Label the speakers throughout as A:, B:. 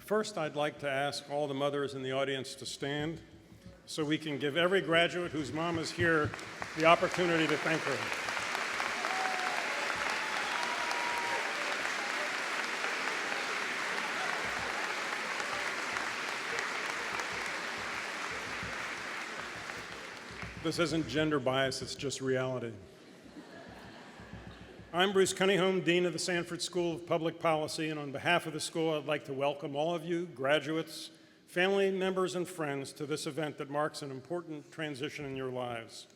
A: First, I'd like to ask all the mothers in the audience to stand so we can give every graduate whose mom is here the opportunity to thank her. This isn't gender bias, it's just reality. I'm Bruce Kuniholm, Dean of the Sanford School of Public Policy, and on behalf of the school, I'd like to welcome all of you, graduates, family members, and friends to this event that marks an important transition in your lives.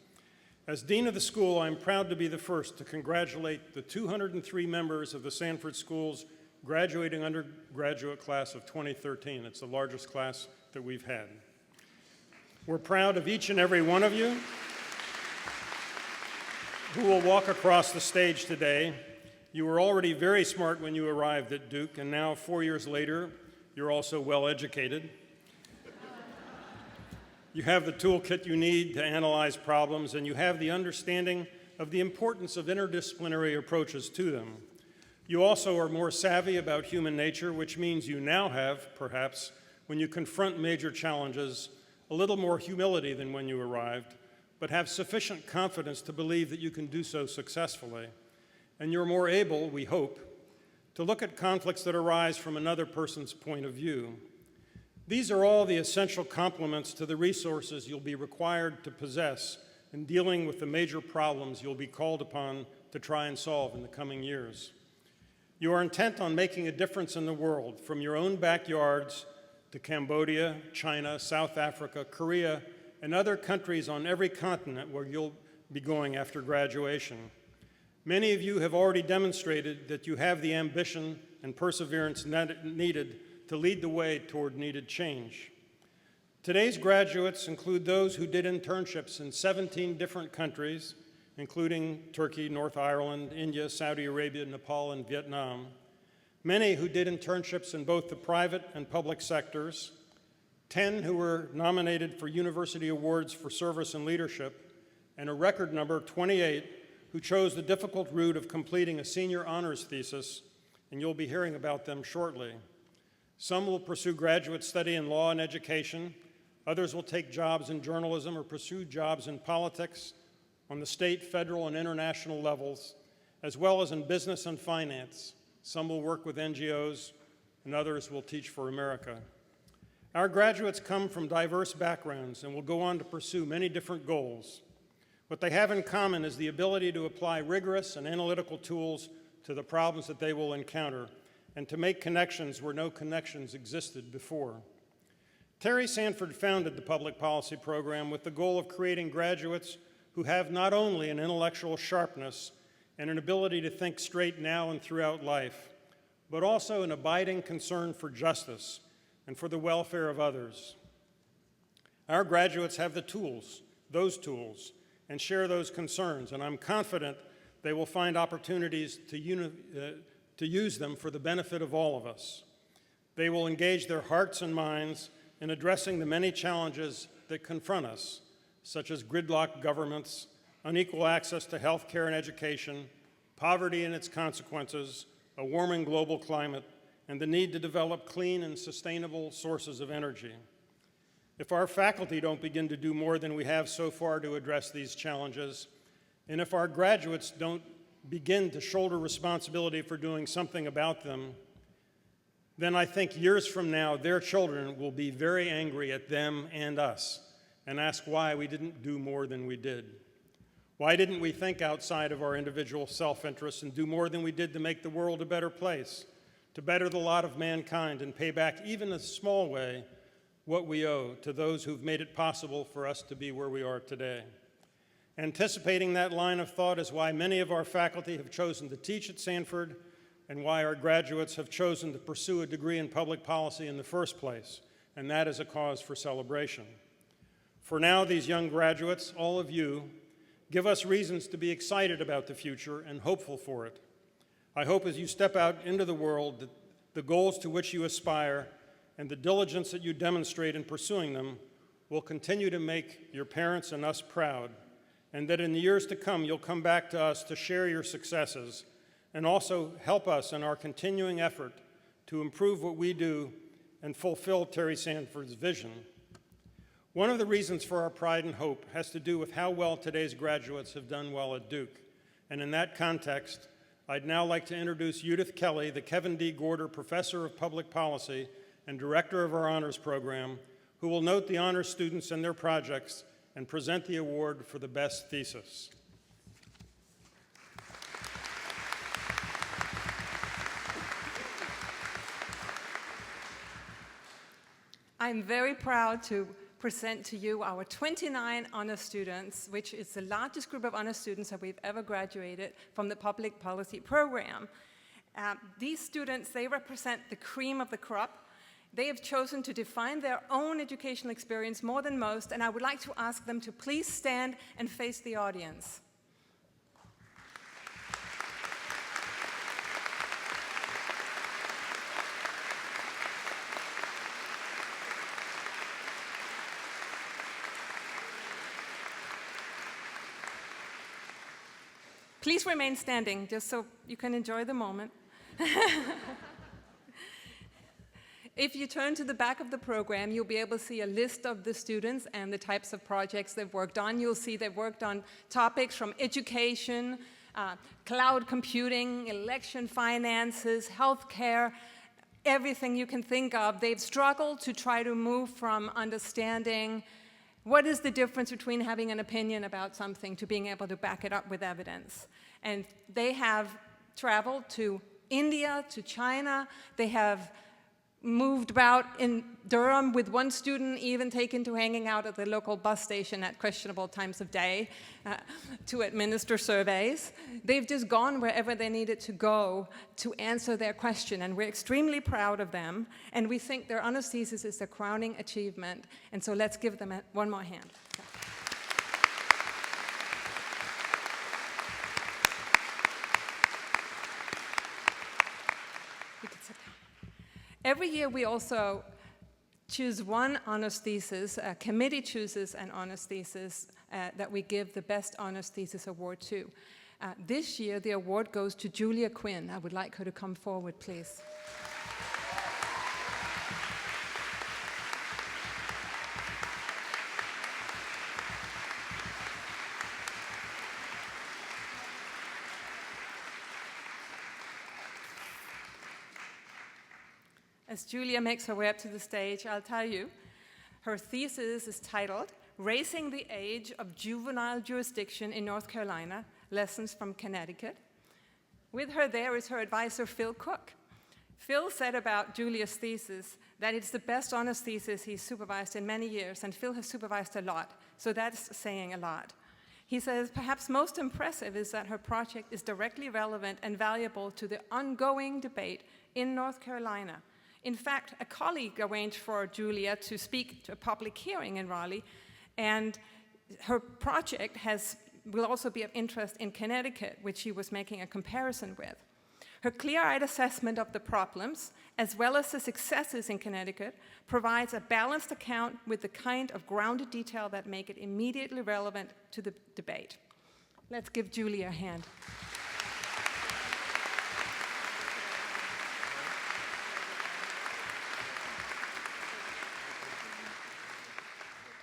A: As Dean of the school, I'm proud to be the first to congratulate the 203 members of the Sanford School's graduating undergraduate class of 2013. It's the largest class that we've had. We're proud of each and every one of you who will walk across the stage today. You were already very smart when you arrived at Duke, and now 4 years later, you're also well educated. You have the toolkit you need to analyze problems, and you have the understanding of the importance of interdisciplinary approaches to them. You also are more savvy about human nature, which means you now have, perhaps, when you confront major challenges, a little more humility than when you arrived, but have sufficient confidence to believe that you can do so successfully. And you're more able, we hope, to look at conflicts that arise from another person's point of view. These are all the essential complements to the resources you'll be required to possess in dealing with the major problems you'll be called upon to try and solve in the coming years. You are intent on making a difference in the world, from your own backyards to Cambodia, China, South Africa, Korea, and other countries on every continent where you'll be going after graduation. Many of you have already demonstrated that you have the ambition and perseverance needed to lead the way toward needed change. Today's graduates include those who did internships in 17 different countries, including Turkey, North Ireland, India, Saudi Arabia, Nepal, and Vietnam. Many who did internships in both the private and public sectors, 10 who were nominated for university awards for service and leadership, and a record number, 28, who chose the difficult route of completing a senior honors thesis, and you'll be hearing about them shortly. Some will pursue graduate study in law and education, others will take jobs in journalism or pursue jobs in politics on the state, federal, and international levels, as well as in business and finance. Some will work with NGOs, and others will teach for America. Our graduates come from diverse backgrounds and will go on to pursue many different goals. What they have in common is the ability to apply rigorous and analytical tools to the problems that they will encounter and to make connections where no connections existed before. Terry Sanford founded the public policy program with the goal of creating graduates who have not only an intellectual sharpness and an ability to think straight now and throughout life, but also an abiding concern for justice and for the welfare of others. Our graduates have the tools, those tools, and share those concerns, and I'm confident they will find opportunities to use them for the benefit of all of us. They will engage their hearts and minds in addressing the many challenges that confront us, such as gridlocked governments, unequal access to health care and education, poverty and its consequences, a warming global climate, and the need to develop clean and sustainable sources of energy. If our faculty don't begin to do more than we have so far to address these challenges, and if our graduates don't begin to shoulder responsibility for doing something about them, then I think years from now, their children will be very angry at them and us and ask why we didn't do more than we did. Why didn't we think outside of our individual self-interest and do more than we did to make the world a better place, to better the lot of mankind and pay back, even in a small way, what we owe to those who've made it possible for us to be where we are today? Anticipating that line of thought is why many of our faculty have chosen to teach at Sanford and why our graduates have chosen to pursue a degree in public policy in the first place, and that is a cause for celebration. For now, these young graduates, all of you, give us reasons to be excited about the future and hopeful for it. I hope as you step out into the world that the goals to which you aspire and the diligence that you demonstrate in pursuing them will continue to make your parents and us proud, and that in the years to come you'll come back to us to share your successes and also help us in our continuing effort to improve what we do and fulfill Terry Sanford's vision. One of the reasons for our pride and hope has to do with how well today's graduates have done well at Duke. And in that context, I'd now like to introduce Judith Kelly, the Kevin D. Gorder Professor of Public Policy and Director of our Honors Program, who will note the honors students and their projects and present the award for the best thesis.
B: I'm very proud to present to you our 29 honor students, which is the largest group of honor students that we've ever graduated from the public policy program. These students, they represent the cream of the crop. They have chosen to define their own educational experience more than most, and I would like to ask them to please stand and face the audience. Please remain standing, just so you can enjoy the moment. If you turn to the back of the program, you'll be able to see a list of the students and the types of projects they've worked on. You'll see they've worked on topics from education, cloud computing, election finances, healthcare, everything you can think of. They've struggled to try to move from understanding what is the difference between having an opinion about something to being able to back it up with evidence. And they have traveled to India, to China. They have moved about in Durham with one student even taken to hanging out at the local bus station at questionable times of day to administer surveys. They've just gone wherever they needed to go to answer their question, and we're extremely proud of them, and we think their honors thesis is a crowning achievement, and so let's give them one more hand. Every year we also choose one honors thesis, a committee chooses an honors thesis that we give the Best Honors Thesis Award to. This year the award goes to Julia Quinn. I would like her to come forward, please. As Julia makes her way up to the stage, I'll tell you, her thesis is titled, Raising the Age of Juvenile Jurisdiction in North Carolina, Lessons from Connecticut. With her there is her advisor, Phil Cook. Phil said about Julia's thesis that it's the best honors thesis he's supervised in many years, and Phil has supervised a lot, so that's saying a lot. He says, perhaps most impressive is that her project is directly relevant and valuable to the ongoing debate in North Carolina. In fact, a colleague arranged for Julia to speak to a public hearing in Raleigh, and her project will also be of interest in Connecticut, which she was making a comparison with. Her clear-eyed assessment of the problems, as well as the successes in Connecticut, provides a balanced account with the kind of grounded detail that make it immediately relevant to the debate. Let's give Julia a hand.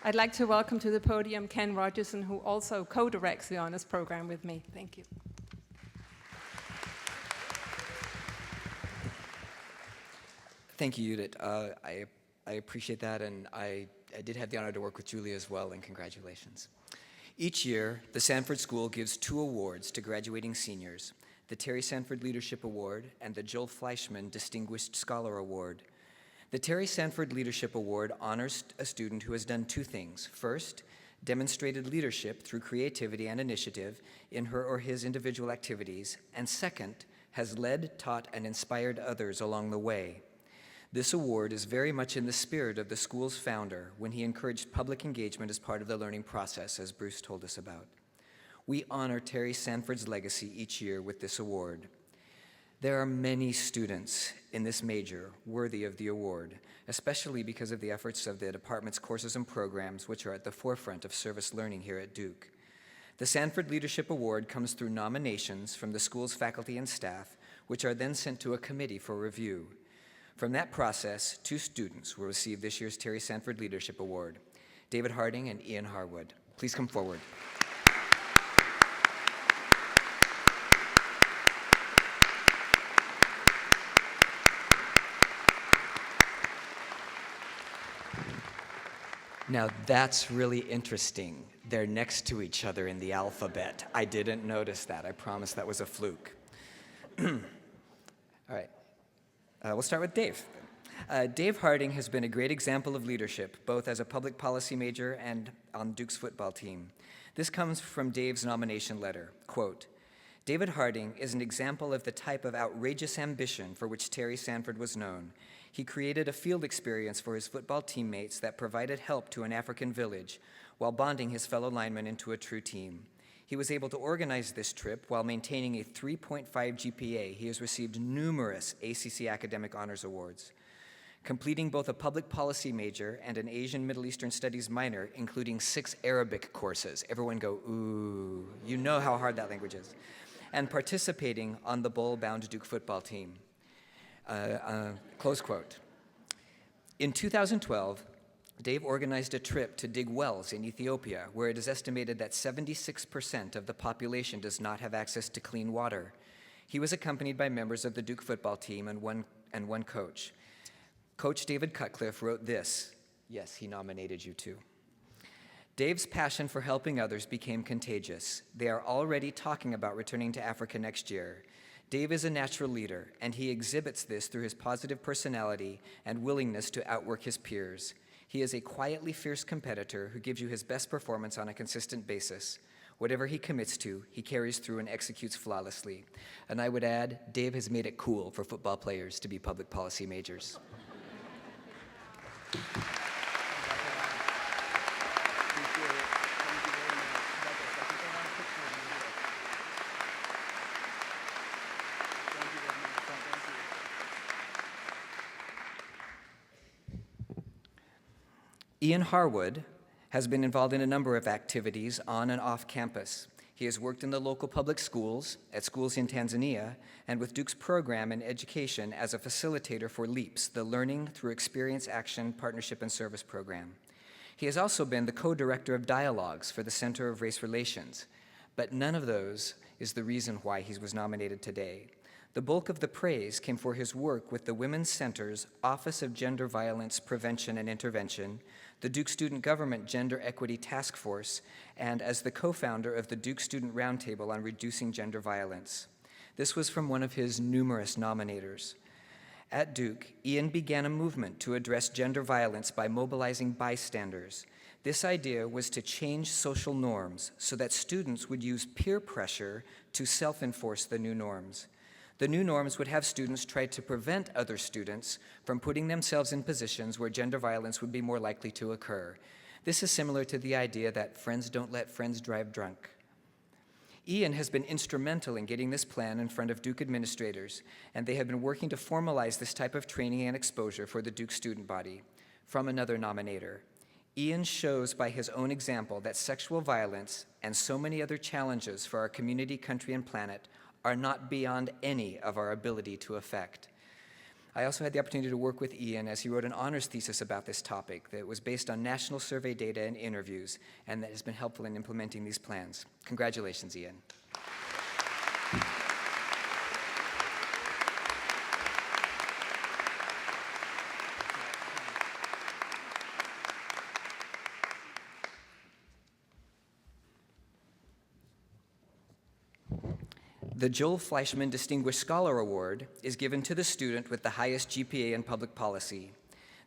B: I'd like to welcome to the podium Ken Rogerson, who also co-directs the honors program with me. Thank you.
C: Thank you, Judith. I appreciate that, and I did have the honor to work with Julia as well, and congratulations. Each year, the Sanford School gives 2 awards to graduating seniors, the Terry Sanford Leadership Award and the Joel Fleischman Distinguished Scholar Award. The Terry Sanford Leadership Award honors a student who has done 2 things. First, demonstrated leadership through creativity and initiative in her or his individual activities, and second, has led, taught, and inspired others along the way. This award is very much in the spirit of the school's founder when he encouraged public engagement as part of the learning process, as Bruce told us about. We honor Terry Sanford's legacy each year with this award. There are many students in this major worthy of the award, especially because of the efforts of the department's courses and programs, which are at the forefront of service learning here at Duke. The Sanford Leadership Award comes through nominations from the school's faculty and staff, which are then sent to a committee for review. From that process, 2 students will receive this year's Terry Sanford Leadership Award, David Harding and Ian Harwood. Please come forward. Now that's really interesting. They're next to each other in the alphabet. I didn't notice that. I promise that was a fluke. All right. We'll start with Dave. Dave Harding has been a great example of leadership, both as a public policy major and on Duke's football team. This comes from Dave's nomination letter. Quote, David Harding is an example of the type of outrageous ambition for which Terry Sanford was known. He created a field experience for his football teammates that provided help to an African village while bonding his fellow linemen into a true team. He was able to organize this trip while maintaining a 3.5 GPA. He has received numerous ACC Academic Honors Awards, completing both a public policy major and an Asian Middle Eastern Studies minor, including 6 Arabic courses. Everyone go, ooh, you know how hard that language is. And participating on the bowl-bound Duke football team. Close quote. In 2012, Dave organized a trip to dig wells in Ethiopia, where it is estimated that 76% of the population does not have access to clean water. He was accompanied by members of the Duke football team and one coach. Coach David Cutcliffe wrote this. Yes, he nominated you too. Dave's passion for helping others became contagious. They are already talking about returning to Africa next year. Dave is a natural leader, and he exhibits this through his positive personality and willingness to outwork his peers. He is a quietly fierce competitor who gives you his best performance on a consistent basis. Whatever he commits to, he carries through and executes flawlessly. And I would add, Dave has made it cool for football players to be public policy majors. Ian Harwood has been involved in a number of activities on and off campus. He has worked in the local public schools, at schools in Tanzania, and with Duke's program in education as a facilitator for LEAPS, the Learning Through Experience Action Partnership and Service Program. He has also been the co-director of dialogues for the Center of Race Relations, but none of those is the reason why he was nominated today. The bulk of the praise came for his work with the Women's Center's Office of Gender Violence Prevention and Intervention, the Duke Student Government Gender Equity Task Force, and as the co-founder of the Duke Student Roundtable on Reducing Gender Violence. This was from one of his numerous nominators. At Duke, Ian began a movement to address gender violence by mobilizing bystanders. This idea was to change social norms so that students would use peer pressure to self-enforce the new norms. The new norms would have students try to prevent other students from putting themselves in positions where gender violence would be more likely to occur. This is similar to the idea that friends don't let friends drive drunk. Ian has been instrumental in getting this plan in front of Duke administrators, and they have been working to formalize this type of training and exposure for the Duke student body. From another nominator, Ian shows by his own example that sexual violence and so many other challenges for our community, country, and planet are not beyond any of our ability to affect. I also had the opportunity to work with Ian as he wrote an honors thesis about this topic that was based on national survey data and interviews, and that has been helpful in implementing these plans. Congratulations, Ian. The Joel Fleischman Distinguished Scholar Award is given to the student with the highest GPA in public policy.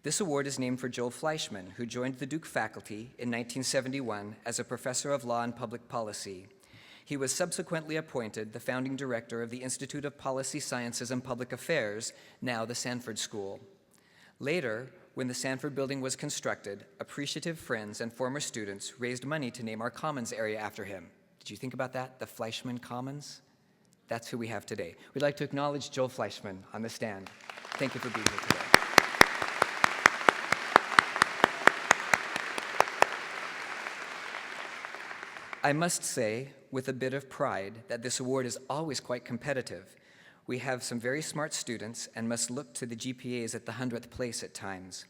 C: This award is named for Joel Fleischman, who joined the Duke faculty in 1971 as a professor of law and public policy. He was subsequently appointed the founding director of the Institute of Policy Sciences and Public Affairs, now the Sanford School. Later, when the Sanford building was constructed, appreciative friends and former students raised money to name our Commons area after him. Did you think about that? The Fleischman Commons? That's who we have today. We'd like to acknowledge Joel Fleischman on the stand. Thank you for being here today. I must say, with a bit of pride, that this award is always quite competitive. We have some very smart students and must look to the GPAs at the 100th place at times.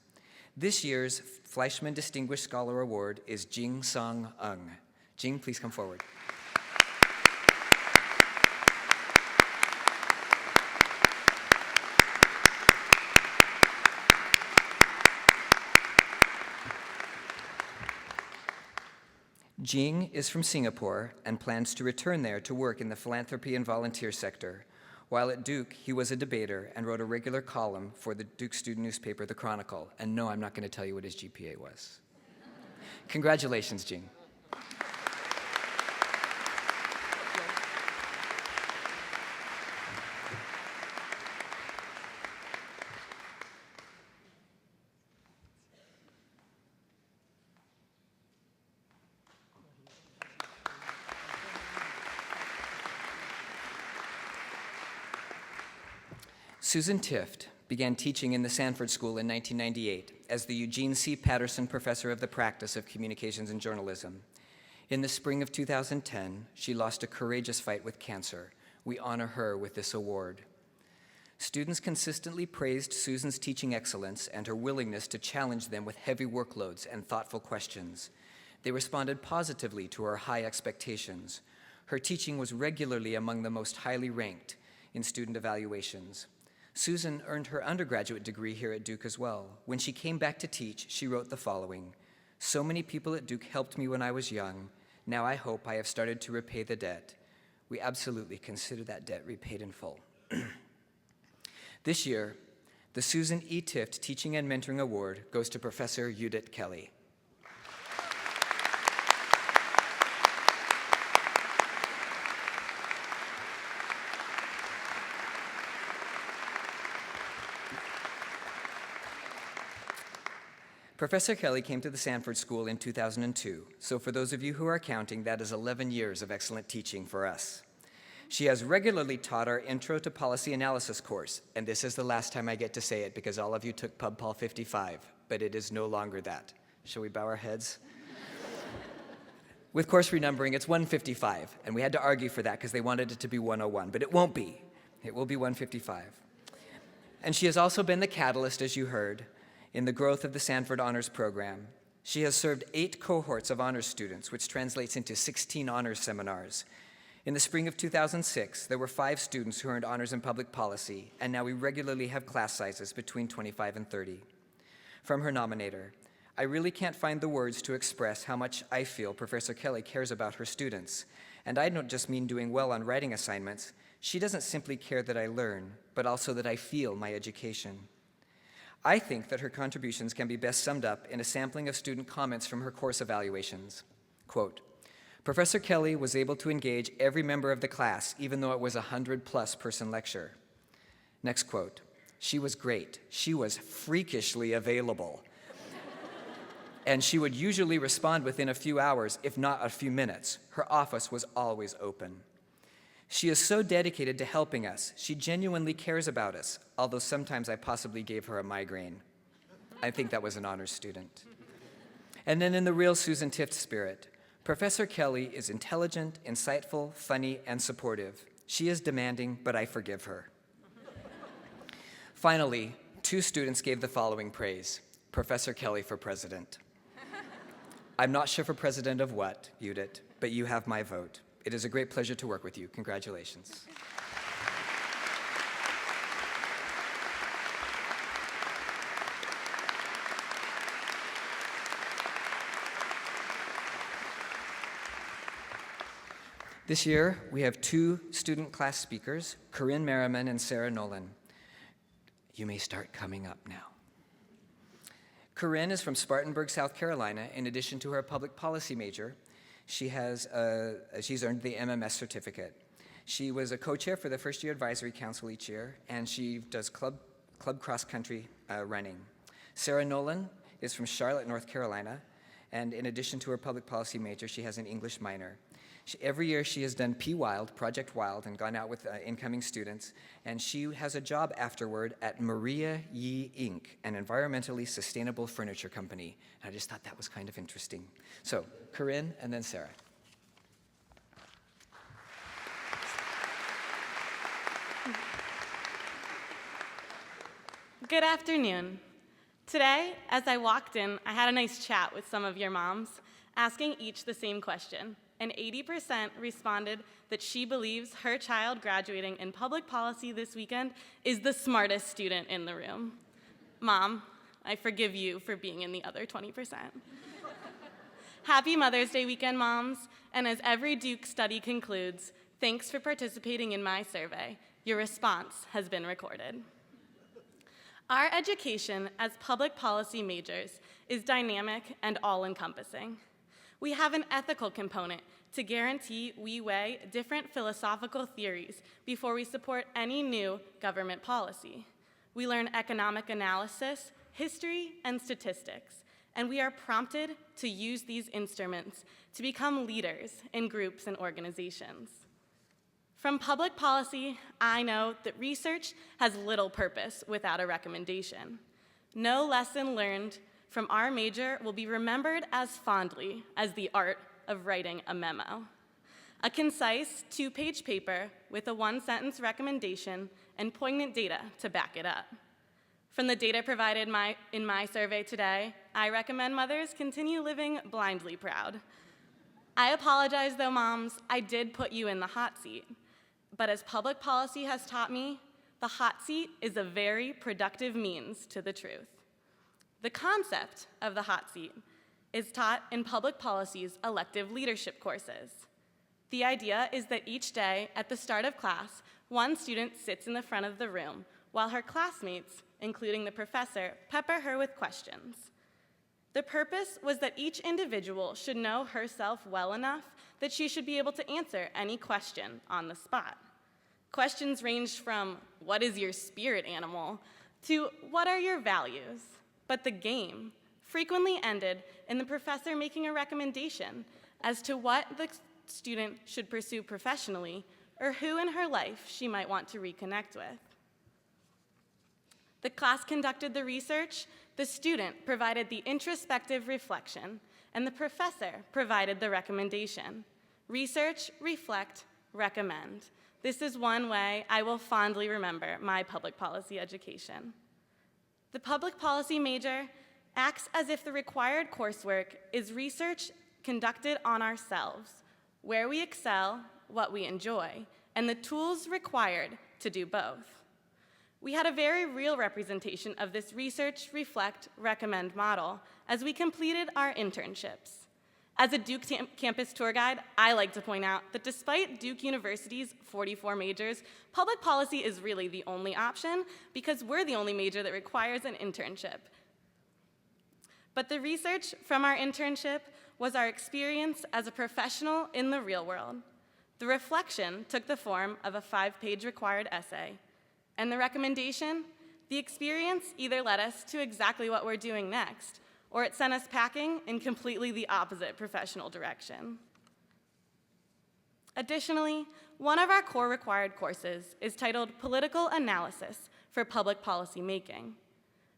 C: This year's Fleischmann Distinguished Scholar Award is Jing Song Ung. Jing, please come forward. Jing is from Singapore and plans to return there to work in the philanthropy and volunteer sector. While at Duke, he was a debater and wrote a regular column for the Duke student newspaper, The Chronicle. And no, I'm not going to tell you what his GPA was. Congratulations, Jing. Susan Tift began teaching in the Sanford School in 1998 as the Eugene C. Patterson Professor of the Practice of Communications and Journalism. In the spring of 2010, she lost a courageous fight with cancer. We honor her with this award. Students consistently praised Susan's teaching excellence and her willingness to challenge them with heavy workloads and thoughtful questions. They responded positively to her high expectations. Her teaching was regularly among the most highly ranked in student evaluations. Susan earned her undergraduate degree here at Duke as well. When she came back to teach, she wrote the following: "So many people at Duke helped me when I was young. Now I hope I have started to repay the debt." We absolutely consider that debt repaid in full. This year, the Susan E. Tift Teaching and Mentoring Award goes to Professor Judith Kelly. Professor Kelly came to the Sanford School in 2002, so for those of you who are counting, that is 11 years of excellent teaching for us. She has regularly taught our Intro to Policy Analysis course, and this is the last time I get to say it because all of you took Pub Pol 55, but it is no longer that. Shall we bow our heads? With course renumbering, it's 155, and we had to argue for that because they wanted it to be 101, but it won't be. It will be 155. And she has also been the catalyst, as you heard, in the growth of the Sanford Honors Program. She has served 8 cohorts of honors students, which translates into 16 honors seminars. In the spring of 2006, there were 5 students who earned honors in public policy, and now we regularly have class sizes between 25 and 30. From her nominator, "I really can't find the words to express how much I feel Professor Kelly cares about her students. And I don't just mean doing well on writing assignments. She doesn't simply care that I learn, but also that I feel my education." I think that her contributions can be best summed up in a sampling of student comments from her course evaluations. Quote, "Professor Kelly was able to engage every member of the class, even though it was a 100-plus person lecture." Next quote, "She was great. She was freakishly available. And she would usually respond within a few hours, if not a few minutes. Her office was always open. She is so dedicated to helping us. She genuinely cares about us, although sometimes I possibly gave her a migraine." I think that was an honors student. And then in the real Susan Tift spirit, Professor Kelly is intelligent, insightful, funny, and supportive. She is demanding, but I forgive her. Finally, 2 students gave the following praise: Professor Kelly for president. I'm not sure for president of what, Judith, but you have my vote. It is a great pleasure to work with you. Congratulations. This year, we have 2 student class speakers, Corinne Merriman and Sarah Nolan. You may start coming up now. Corinne is from Spartanburg, South Carolina. In addition to her public policy major, she's earned the MMS certificate. She was a co-chair for the first year advisory council each year, and she does club cross-country running. Sarah Nolan is from Charlotte, North Carolina, and in addition to her public policy major, she has an English minor. Every year she has done P-Wild, Project Wild, and gone out with incoming students, and she has a job afterward at Maria Yee Inc., an environmentally sustainable furniture company. And I just thought that was kind of interesting. So, Corinne and then Sarah.
D: Good afternoon. Today, as I walked in, I had a nice chat with some of your moms, asking each the same question, and 80% responded that she believes her child graduating in public policy this weekend is the smartest student in the room. Mom, I forgive you for being in the other 20%. Happy Mother's Day weekend, moms, and as every Duke study concludes, thanks for participating in my survey. Your response has been recorded. Our education as public policy majors is dynamic and all-encompassing. We have an ethical component to guarantee we weigh different philosophical theories before we support any new government policy. We learn economic analysis, history, and statistics, and we are prompted to use these instruments to become leaders in groups and organizations. From public policy, I know that research has little purpose without a recommendation. No lesson learned from our major will be remembered as fondly as the art of writing a memo. A concise 2-page paper with a 1-sentence recommendation and poignant data to back it up. From the data provided in my survey today, I recommend mothers continue living blindly proud. I apologize though, moms, I did put you in the hot seat. But as public policy has taught me, the hot seat is a very productive means to the truth. The concept of the hot seat is taught in public policy's elective leadership courses. The idea is that each day at the start of class, one student sits in the front of the room while her classmates, including the professor, pepper her with questions. The purpose was that each individual should know herself well enough that she should be able to answer any question on the spot. Questions ranged from, what is your spirit animal, to what are your values? But the game frequently ended in the professor making a recommendation as to what the student should pursue professionally or who in her life she might want to reconnect with. The class conducted the research, the student provided the introspective reflection, and the professor provided the recommendation. Research, reflect, recommend. This is one way I will fondly remember my public policy education. The public policy major acts as if the required coursework is research conducted on ourselves, where we excel, what we enjoy, and the tools required to do both. We had a very real representation of this research, reflect, recommend model as we completed our internships. As a Duke campus tour guide, I like to point out that despite Duke University's 44 majors, public policy is really the only option because we're the only major that requires an internship. But the research from our internship was our experience as a professional in the real world. The reflection took the form of a 5-page required essay. And the recommendation, the experience either led us to exactly what we're doing next, or it sent us packing in completely the opposite professional direction. Additionally, one of our core required courses is titled Political Analysis for Public Policy Making,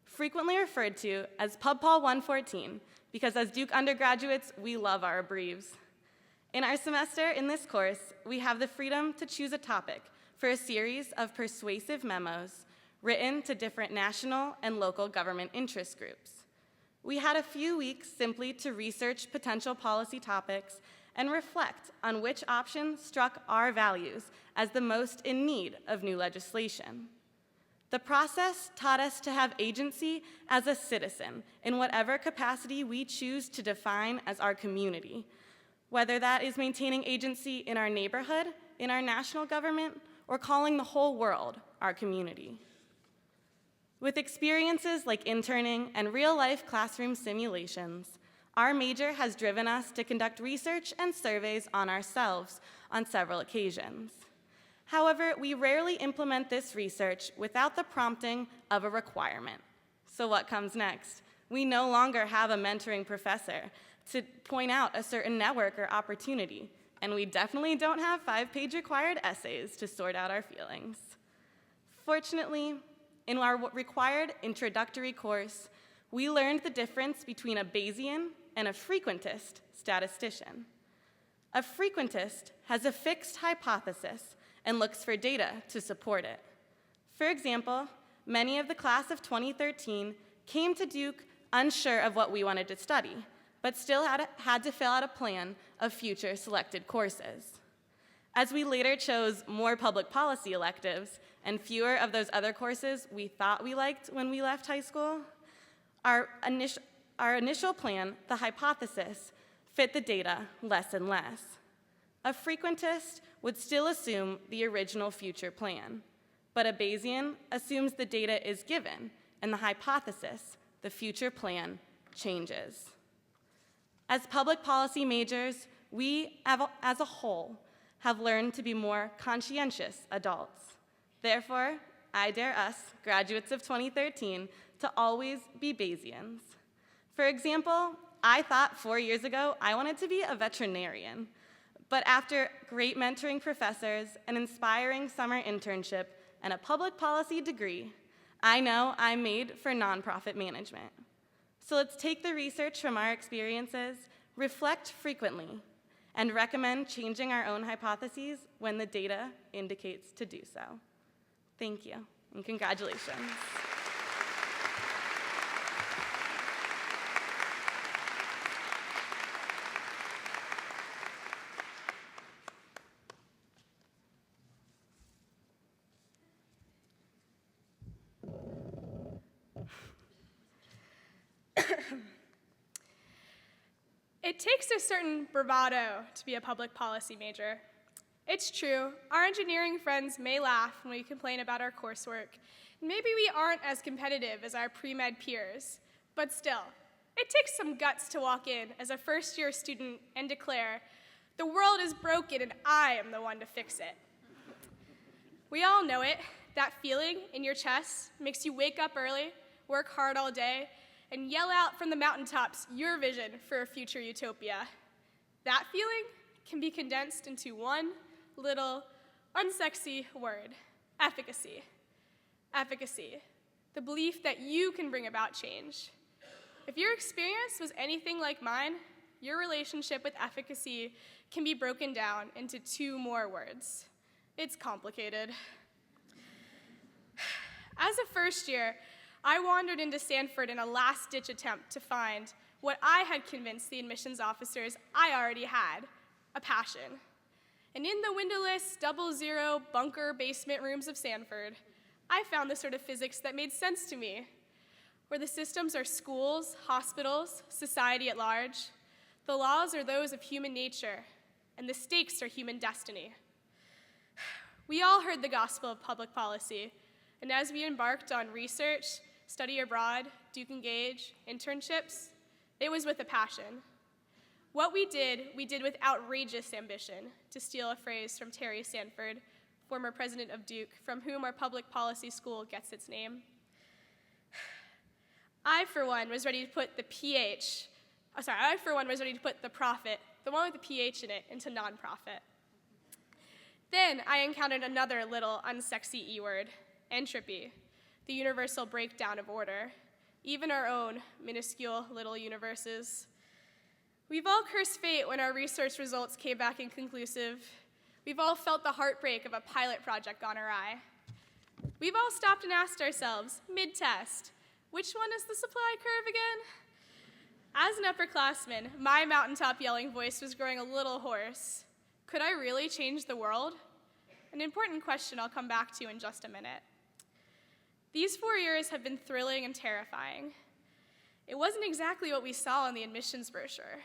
D: frequently referred to as PubPol 114, because as Duke undergraduates, we love our abbreves. In our semester in this course, we have the freedom to choose a topic for a series of persuasive memos written to different national and local government interest groups. We had a few weeks simply to research potential policy topics and reflect on which option struck our values as the most in need of new legislation. The process taught us to have agency as a citizen in whatever capacity we choose to define as our community, whether that is maintaining agency in our neighborhood, in our national government, or calling the whole world our community. With experiences like interning and real-life classroom simulations, our major has driven us to conduct research and surveys on ourselves on several occasions. However, we rarely implement this research without the prompting of a requirement. So what comes next? We no longer have a mentoring professor to point out a certain network or opportunity, and we definitely don't have 5-page required essays to sort out our feelings. Fortunately, in our required introductory course, we learned the difference between a Bayesian and a frequentist statistician. A frequentist has a fixed hypothesis and looks for data to support it. For example, many of the class of 2013 came to Duke unsure of what we wanted to study, but still had to fill out a plan of future selected courses. As we later chose more public policy electives and fewer of those other courses we thought we liked when we left high school, our initial plan, the hypothesis, fit the data less and less. A frequentist would still assume the original future plan, but a Bayesian assumes the data is given, and the hypothesis, the future plan, changes. As public policy majors, we, as a whole, have learned to be more conscientious adults. Therefore, I dare us, graduates of 2013, to always be Bayesians. For example, I thought 4 years ago I wanted to be a veterinarian, but after great mentoring professors, an inspiring summer internship, and a public policy degree, I know I'm made for nonprofit management. So let's take the research from our experiences, reflect frequently, and recommend changing our own hypotheses when the data indicates to do so. Thank you, and congratulations.
E: It takes a certain bravado to be a public policy major. It's true, our engineering friends may laugh when we complain about our coursework. Maybe we aren't as competitive as our pre-med peers, but still, it takes some guts to walk in as a first-year student and declare, "The world is broken and I am the one to fix it." We all know it. That feeling in your chest makes you wake up early, work hard all day, and yell out from the mountaintops your vision for a future utopia. That feeling can be condensed into one little unsexy word: efficacy. Efficacy, the belief that you can bring about change. If your experience was anything like mine, your relationship with efficacy can be broken down into two more words. It's complicated. As a first year, I wandered into Sanford in a last-ditch attempt to find what I had convinced the admissions officers I already had: a passion. And in the windowless, double-zero bunker basement rooms of Sanford, I found the sort of physics that made sense to me, where the systems are schools, hospitals, society at large. The laws are those of human nature, and the stakes are human destiny. We all heard the gospel of public policy, and as we embarked on research, study abroad, Duke Engage, internships, it was with a passion. What we did with outrageous ambition, to steal a phrase from Terry Sanford, former president of Duke, from whom our public policy school gets its name. I, for one, was ready to put the profit, the one with the PH in it, into nonprofit. Then I encountered another little unsexy E-word: entropy, the universal breakdown of order, even our own minuscule little universes. We've all cursed fate when our research results came back inconclusive. We've all felt the heartbreak of a pilot project gone awry. We've all stopped and asked ourselves, mid-test, which one is the supply curve again? As an upperclassman, my mountaintop yelling voice was growing a little hoarse. Could I really change the world? An important question I'll come back to in just a minute. These 4 years have been thrilling and terrifying. It wasn't exactly what we saw in the admissions brochure.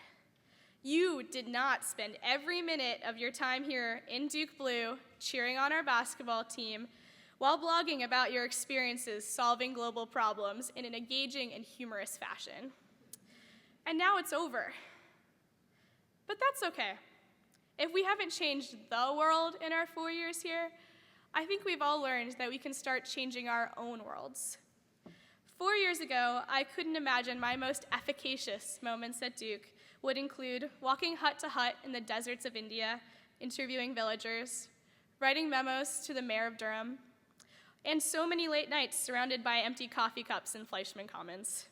E: You did not spend every minute of your time here in Duke Blue cheering on our basketball team while blogging about your experiences solving global problems in an engaging and humorous fashion. And now it's over. But that's okay. If we haven't changed the world in our 4 years here, I think we've all learned that we can start changing our own worlds. 4 years ago, I couldn't imagine my most efficacious moments at Duke would include walking hut to hut in the deserts of India, interviewing villagers, writing memos to the mayor of Durham, and so many late nights surrounded by empty coffee cups in Fleischmann Commons.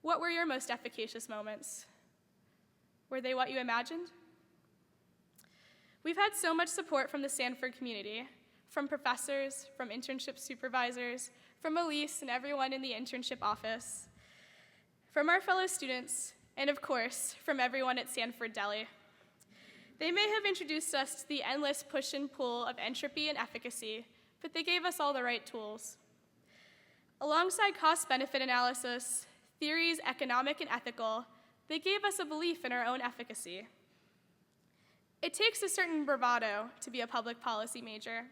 E: What were your most efficacious moments? Were they what you imagined? We've had so much support from the Sanford community. from professors, from internship supervisors, from Elise and everyone in the internship office, from our fellow students, and of course, from everyone at Sanford Deli. They may have introduced us to the endless push and pull of entropy and efficacy, but they gave us all the right tools. Alongside cost-benefit analysis, theories economic and ethical, they gave us a belief in our own efficacy. It takes a certain bravado to be a public policy major,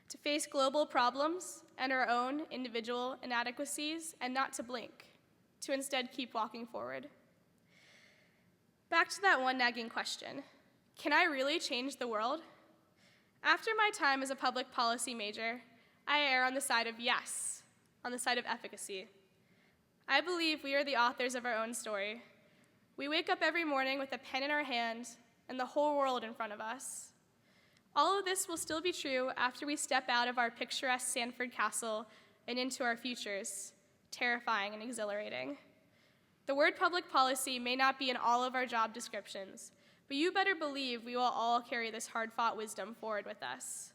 E: to face global problems and our own individual inadequacies and not to blink, to instead keep walking forward. Back to that one nagging question, can I really change the world? After my time as a public policy major, I err on the side of yes, on the side of efficacy. I believe we are the authors of our own story. We wake up every morning with a pen in our hand and the whole world in front of us. All of this will still be true after we step out of our picturesque Sanford castle and into our futures, terrifying and exhilarating. The word public policy may not be in all of our job descriptions, but you better believe we will all carry this hard-fought wisdom forward with us.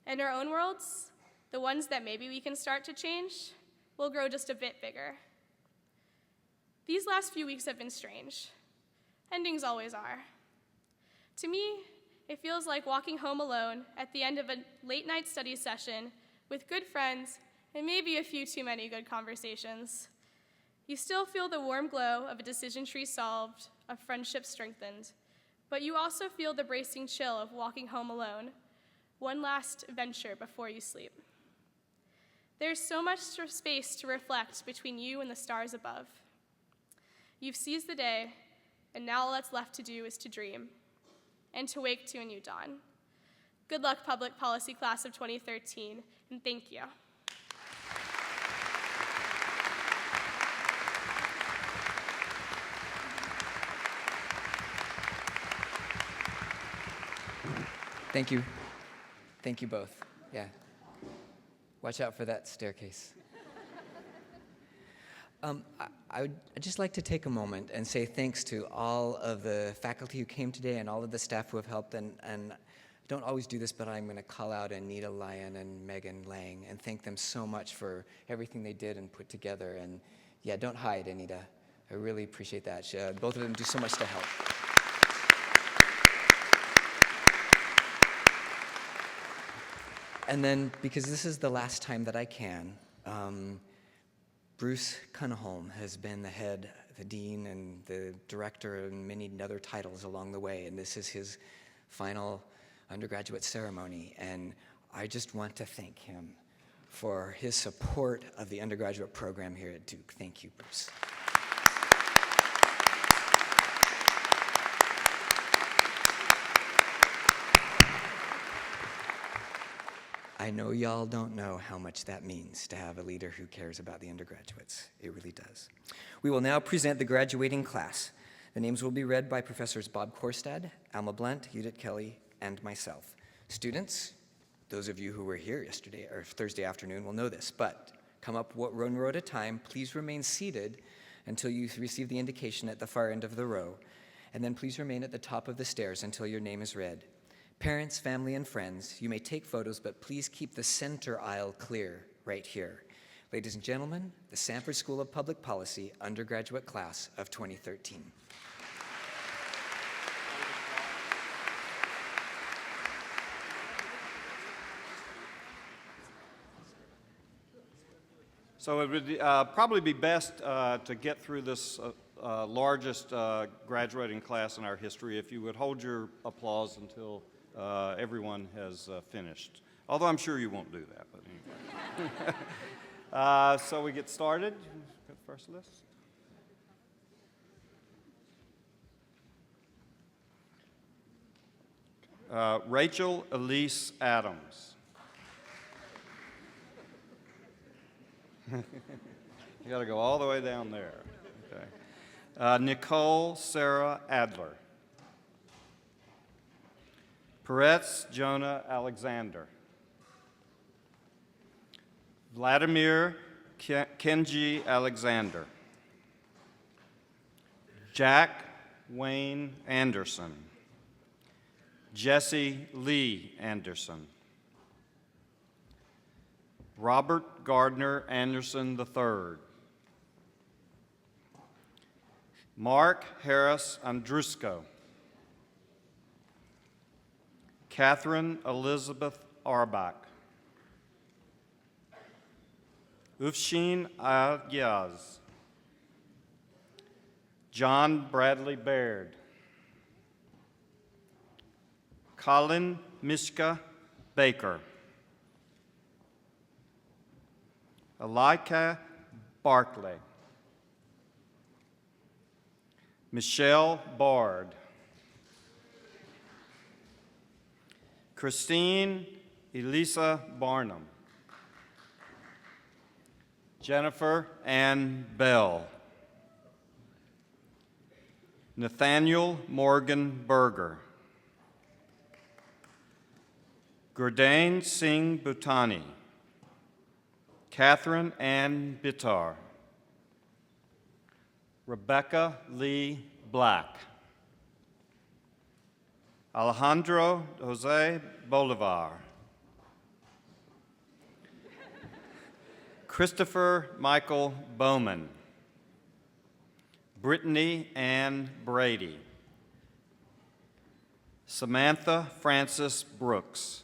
E: In our own worlds, the ones that maybe we can start to change, will grow just a bit bigger. These last few weeks have been strange. Endings always are. To me, it feels like walking home alone at the end of a late-night study session with good friends and maybe a few too many good conversations. You still feel the warm glow of a decision tree solved, of friendship strengthened, but you also feel the bracing chill of walking home alone, one last venture before you sleep. There's so much space to reflect between you and the stars above. You've seized the day, and now all that's left to do is to dream and to wake to a new dawn. Good luck, Public Policy Class of 2013, and thank you.
C: Thank you. Thank you both. Yeah. Watch out for that staircase. I'd just like to take a moment and say thanks to all of the faculty who came today and all of the staff who have helped. And I don't always do this, but I'm going to call out Anita Lyon and Megan Lang and thank them so much for everything they did and put together. And yeah, don't hide, Anita. I really appreciate that. Both of them do so much to help. And then, because this is the last time that I can, Bruce Kuniholm has been the head, the dean, and the director, and many other titles along the way, and this is his final undergraduate ceremony, and I just want to thank him for his support of the undergraduate program here at Duke. Thank you, Bruce. I know y'all don't know how much that means to have a leader who cares about the undergraduates. It really does. We will now present the graduating class. The names will be read by Professors Bob Korstad, Alma Blunt, Judith Kelly, and myself. Students, those of you who were here yesterday or Thursday afternoon will know this, but come up one row at a time. Please remain seated until you receive the indication at the far end of the row, and then please remain at the top of the stairs until your name is read. Parents, family, and friends, you may take photos, but please keep the center aisle clear right here. Ladies and gentlemen, the Sanford School of Public Policy undergraduate class of 2013.
F: So it would probably be best to get through this largest graduating class in our history if you would hold your applause until everyone has finished. Although I'm sure you won't do that, but anyway. So we get started. Go first list. Rachel Elise Adams. You got to go all the way down there. Okay. Nicole Sarah Adler. Peretz Jonah Alexander. Vladimir Kenji Alexander. Jack Wayne Anderson. Jesse Lee Anderson. Robert Gardner Anderson III. Mark Harris Andrusko. Catherine Elizabeth Arbach. Ufshin Agyaz. John Bradley Baird. Colin Mishka Baker. Alika Barclay. Michelle Bard. Christine Elisa Barnum. Jennifer Ann Bell. Nathaniel Morgan Berger. Gurdain Singh Bhutani. Catherine Ann Bitar. Rebecca Lee Black. Alejandro Jose Bolivar. Christopher Michael Bowman. Brittany Ann Brady. Samantha Frances Brooks.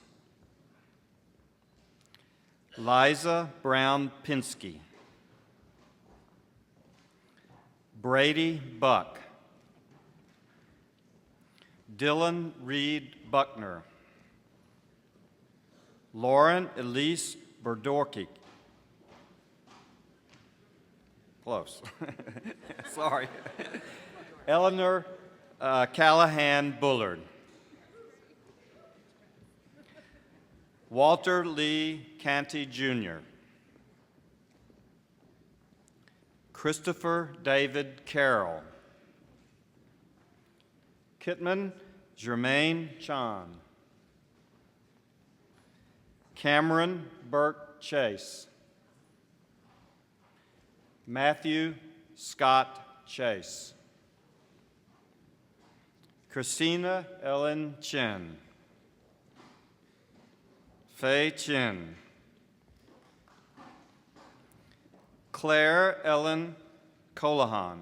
F: Liza Brown Pinsky. Brady Buck. Dylan Reed Buckner. Lauren Elise Berdorky. Close. Sorry. Eleanor Callahan Bullard. Walter Lee Canty Jr. Christopher David Carroll. Kitman Jermaine Chan. Cameron Burke Chase. Matthew Scott Chase. Christina Ellen Chen. Fei Chin. Claire Ellen Colahan.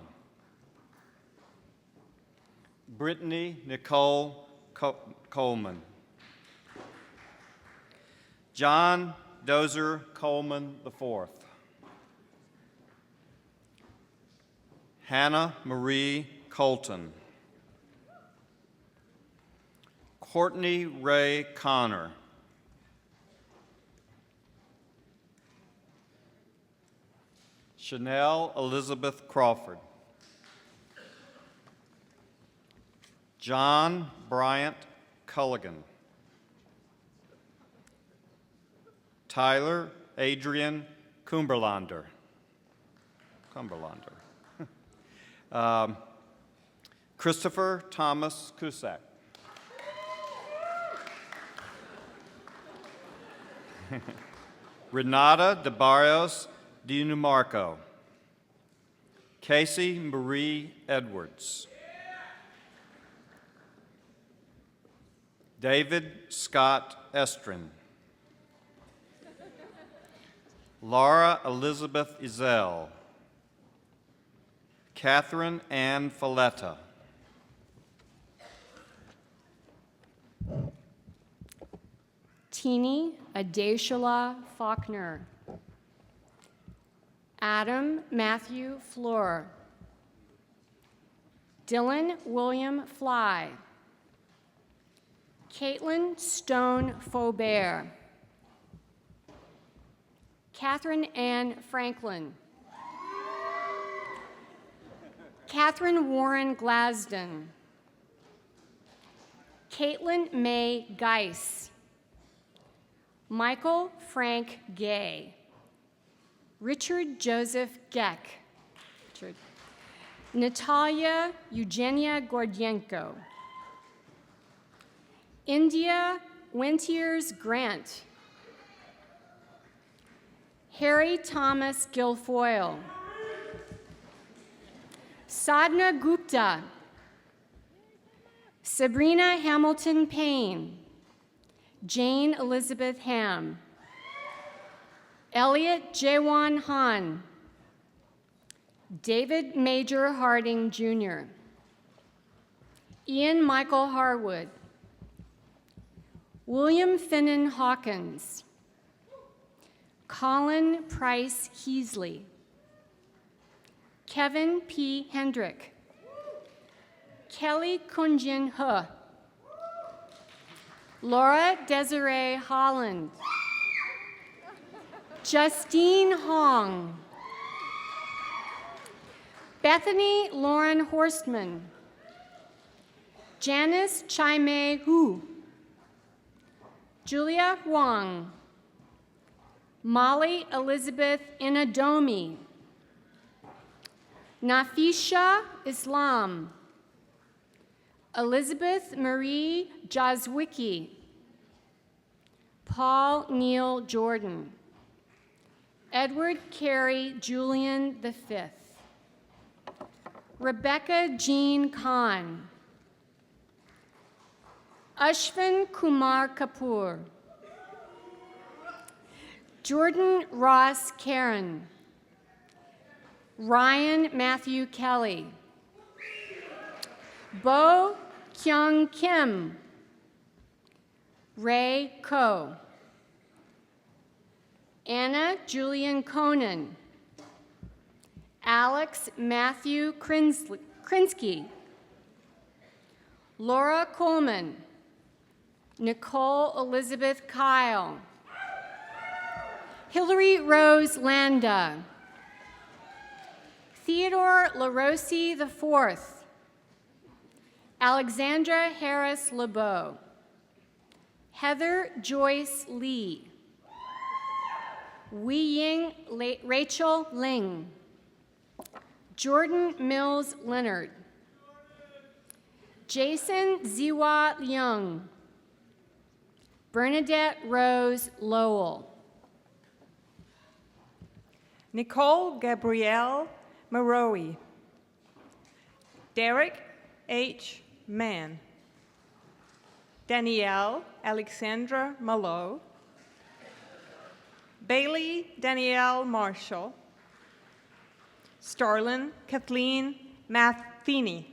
F: Brittany Nicole Coleman. John Dozer Coleman IV. Hannah Marie Colton. Courtney Ray Connor. Chanel Elizabeth Crawford. John Bryant Culligan. Tyler Adrian Cumberlander. Christopher Thomas Cusack. Renata de Barrios Di Numarco. Casey Marie Edwards. David Scott Estrin. Laura Elizabeth Ezell. Catherine Ann Falletta.
G: Teeny Adeshala Faulkner. Adam Matthew Floor. Dylan William Fly. Caitlin Stone Faubert. Catherine Ann Franklin. Catherine Warren Glasden. Caitlin May Geis. Michael Frank Gay. Richard Joseph Geck. Natalia Eugenia Gordienko. India Wentiers Grant. Harry Thomas Guilfoyle. Sadhna Gupta. Sabrina Hamilton Payne. Jane Elizabeth Ham. Elliot Jaewon Han, David Major Harding Jr., Ian Michael Harwood, William Finnan Hawkins, Colin Price Heasley, Kevin P. Hendrick, Kelly Kunjin He, Laura Desiree Holland, Justine Hong, Bethany Lauren Horstman, Janice Chai-Mei Hu, Julia Huang, Molly Elizabeth Inadomi, Nafisha Islam, Elizabeth Marie Jazwicki, Paul Neil Jordan, Edward Carey Julian V, Rebecca Jean Khan, Ashwin Kumar Kapoor, Jordan Ross Karen, Ryan Matthew Kelly, Bo Kyung Kim, Ray Ko, Anna Julian Conan, Alex Matthew Krinsky, Laura Coleman, Nicole Elizabeth Kyle, Hillary Rose Landa, Theodore LaRossi IV, Alexandra Harris LeBeau, Heather Joyce Lee, Wei Ying Rachel Ling, Jordan Mills Leonard, Jason Ziwa Leung, Bernadette Rose Lowell,
B: Nicole Gabrielle Maroe, Derek H. Mann, Danielle Alexandra Malo, Bailey Danielle Marshall, Starlin Kathleen Matheny,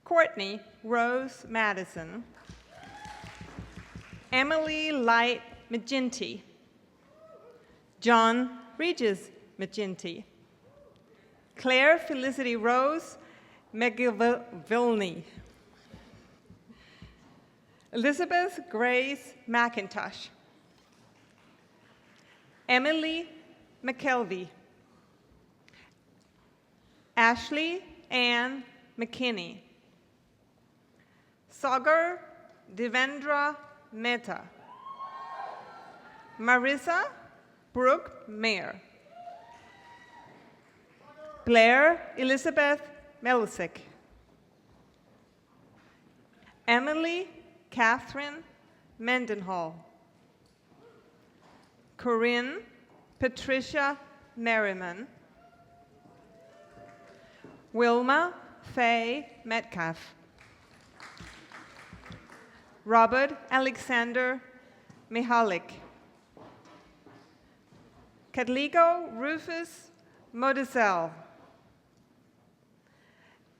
B: Courtney Rose Madison, Emily Light McGinty, John Regis McGinty, Claire Felicity Rose McGilvilney, Elizabeth Grace McIntosh, Emily McKelvey, Ashley Ann McKinney, Sagar Devendra Mehta, Marissa Brooke Mayer, Blair Elizabeth Melisick, Emily Catherine Mendenhall, Corinne Patricia Merriman, Wilma Faye Metcalf, Robert Alexander Mihalik, Cadligo Rufus Modisel,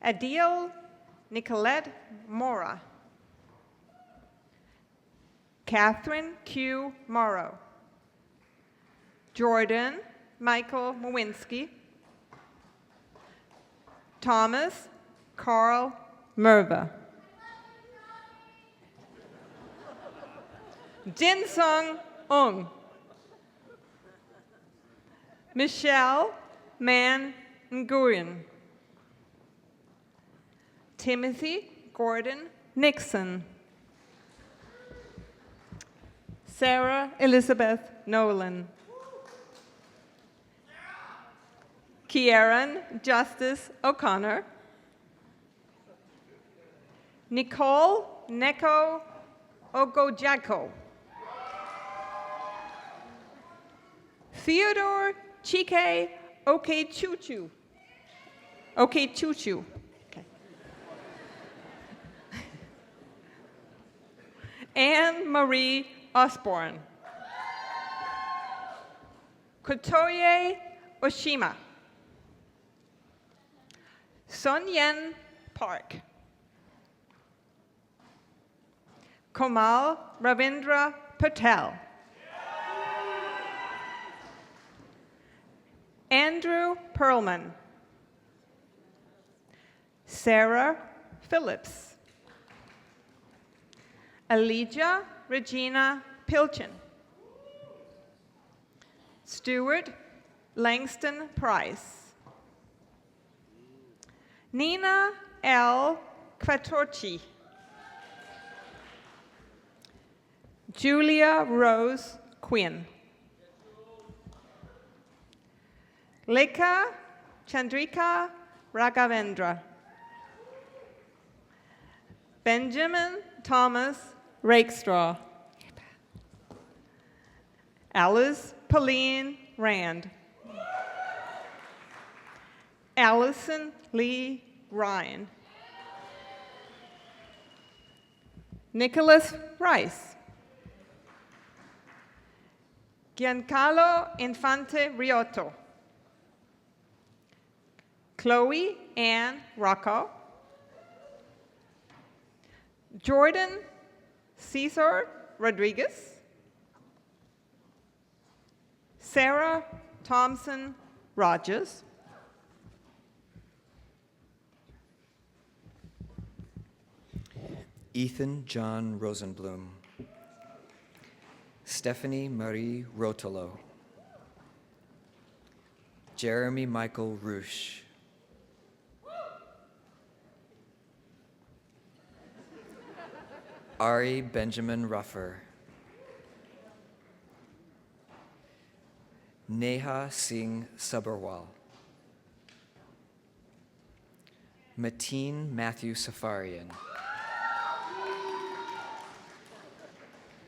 B: Adil Nicolette Mora, Catherine Q. Morrow, Jordan Michael Mowinski, Thomas Carl Merva, Jin Sung Ung, Michelle Man Nguyen, Timothy Gordon Nixon, Sarah Elizabeth Nolan, Kieran Justice O'Connor, Nicole Neko Ogojako, Theodore Chike Okechuchu. Okechuchu. Okay. Anne Marie Osborne. Kotoye Oshima. Sun Yen Park. Komal Ravindra Patel. Andrew Perlman. Sarah Phillips. Elijah Regina Pilchin. Stuart Langston Price. Nina L. Quattorci. Julia Rose Quinn. Lekha Chandrika Raghavendra. Benjamin Thomas Rakestraw. Alice Pauline Rand. Allison Lee Ryan. Nicholas Rice. Giancarlo Infante Riotto. Chloe Ann Rocco. Jordan Cesar Rodriguez. Sarah Thompson Rogers.
C: Ethan John Rosenblum. Stephanie Marie Rotolo. Jeremy Michael Roosh. Ari Benjamin Ruffer. Neha Singh Sabharwal. Mateen Matthew Safarian.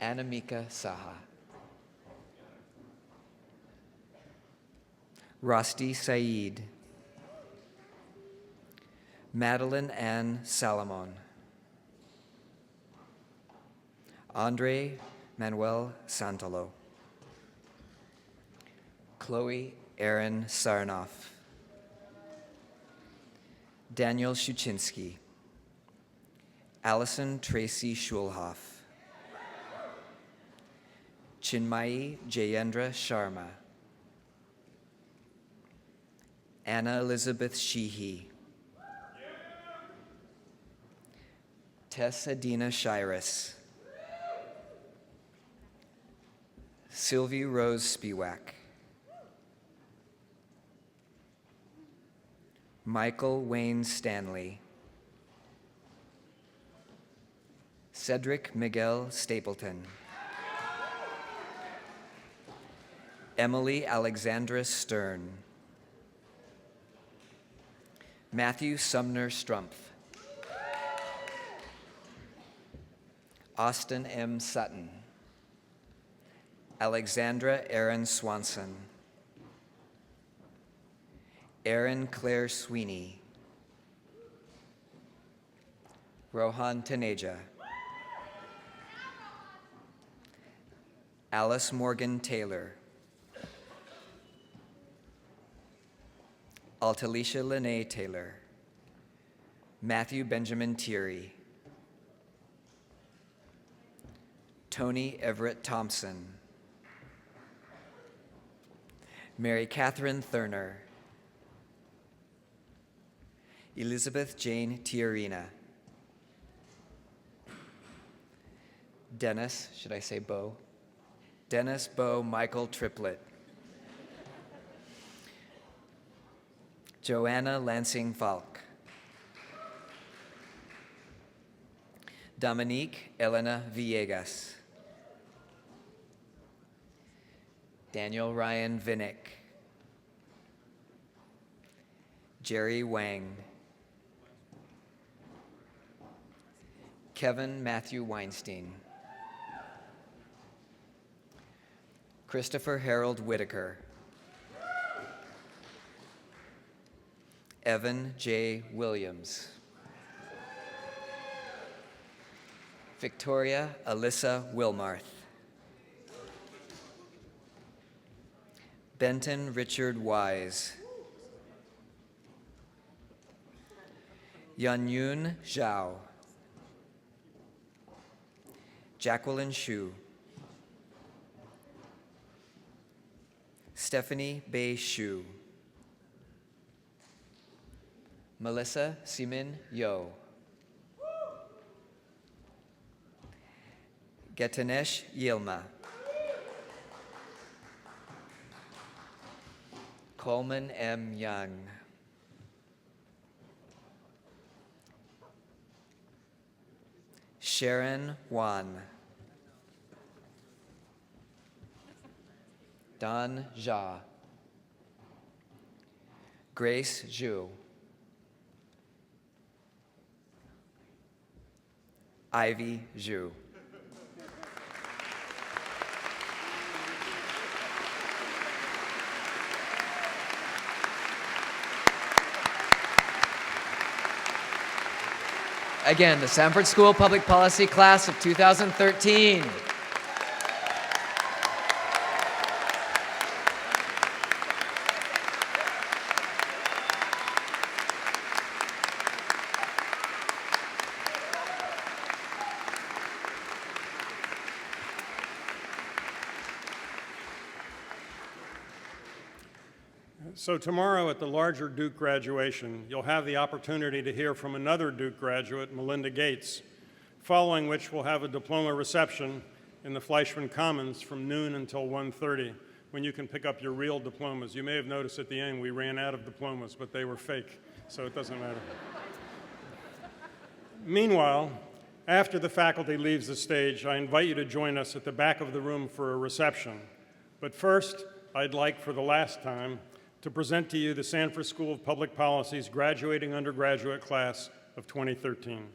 C: Anamika Saha. Rosti Saeed. Madeline Ann Salomon. Andre Manuel Santalo. Chloe Aaron Sarnoff. Daniel Shuchinsky. Allison Tracy Schulhoff. Chinmayi Jayendra Sharma. Anna Elizabeth Sheehy. Tess Adina Shiras. Sylvie Rose Spiewak. Michael Wayne Stanley. Cedric Miguel Stapleton. Emily Alexandra Stern. Matthew Sumner Strumpf. Austin M. Sutton. Alexandra Erin Swanson. Erin Claire Sweeney. Rohan Taneja. Alice Morgan Taylor. Altalicia Lene Taylor. Matthew Benjamin Thierry. Tony Everett Thompson. Mary Catherine Thurner. Elizabeth Jane Tiarina. Dennis, should I say Bo? Dennis Bo Michael Triplett. Joanna Lansing Falk. Dominique Elena Villegas. Daniel Ryan Vinnick. Jerry Wang. Kevin Matthew Weinstein. Christopher Harold Whitaker. Evan J. Williams. Victoria Alyssa Wilmarth. Benton Richard Wise. Yanyun Zhao. Jacqueline Shu. Stephanie Bei Shu. Melissa Simin Yo. Getanesh Yilma. Coleman M. Young. Sharon Wan. Don Jha. Grace Zhu. Ivy Zhu. Again, the Sanford School Public Policy Class of 2013.
A: So tomorrow at the larger Duke graduation, you'll have the opportunity to hear from another Duke graduate, Melinda Gates, following which we'll have a diploma reception in the Fleischman Commons from noon until 1:30, when you can pick up your real diplomas. You may have noticed at the end we ran out of diplomas, but they were fake, so it doesn't matter. Meanwhile, after the faculty leaves the stage, I invite you to join us at the back of the room for a reception. But first, I'd like, for the last time, to present to you the Sanford School of Public Policy's graduating undergraduate class of 2013.